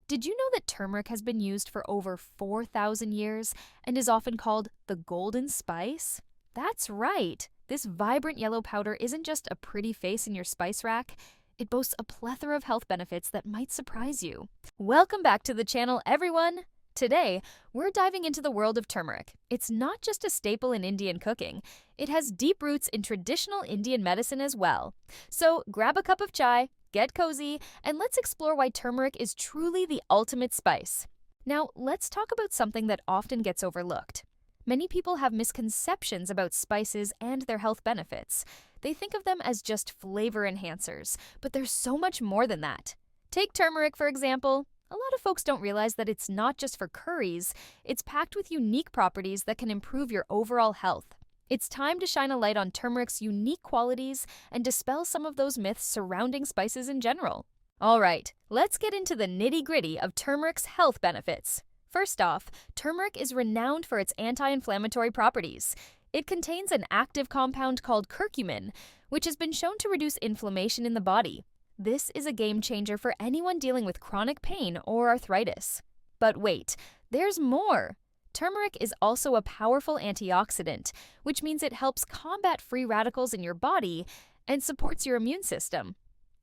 Did you know that turmeric has been used for over 4,000 years and is often called the golden spice? That's right. This vibrant yellow powder isn't just a pretty face in your spice rack. It boasts a plethora of health benefits that might surprise you. Welcome back to the channel, everyone. Today, we're diving into the world of turmeric. It's not just a staple in Indian cooking. It has deep roots in traditional Indian medicine as well. So grab a cup of chai, get cozy, and let's explore why turmeric is truly the ultimate spice. Now, let's talk about something that often gets overlooked. Many people have misconceptions about spices and their health benefits. They think of them as just flavor enhancers, but there's so much more than that. Take turmeric, for example. A lot of folks don't realize that it's not just for curries, it's packed with unique properties that can improve your overall health. It's time to shine a light on turmeric's unique qualities and dispel some of those myths surrounding spices in general. All right, let's get into the nitty-gritty of turmeric's health benefits. First off, turmeric is renowned for its anti-inflammatory properties. It contains an active compound called curcumin, which has been shown to reduce inflammation in the body. This is a game changer for anyone dealing with chronic pain or arthritis. But wait, there's more! Turmeric is also a powerful antioxidant, which means it helps combat free radicals in your body and supports your immune system.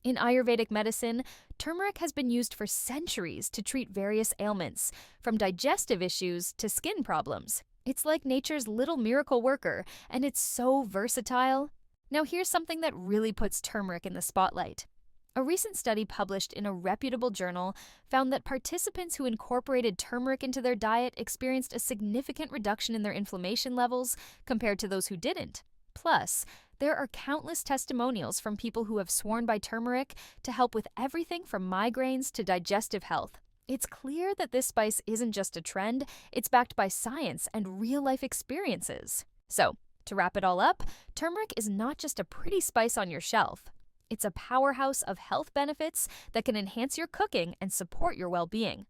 In Ayurvedic medicine, turmeric has been used for centuries to treat various ailments, from digestive issues to skin problems. It's like nature's little miracle worker, and it's so versatile. Now here's something that really puts turmeric in the spotlight. A recent study published in a reputable journal found that participants who incorporated turmeric into their diet experienced a significant reduction in their inflammation levels compared to those who didn't. Plus, there are countless testimonials from people who have sworn by turmeric to help with everything from migraines to digestive health. It's clear that this spice isn't just a trend, it's backed by science and real-life experiences. So, to wrap it all up, turmeric is not just a pretty spice on your shelf. It's a powerhouse of health benefits that can enhance your cooking and support your well-being.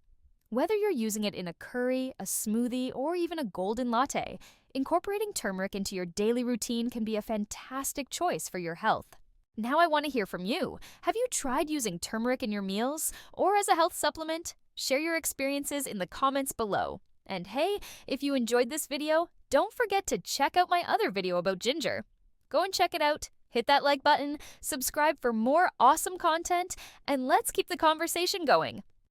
Whether you're using it in a curry, a smoothie, or even a golden latte, incorporating turmeric into your daily routine can be a fantastic choice for your health. Now I want to hear from you. Have you tried using turmeric in your meals or as a health supplement? Share your experiences in the comments below. And hey, if you enjoyed this video, don't forget to check out my other video about ginger. Go and check it out. Hit that like button, subscribe for more awesome content, and let's keep the conversation going.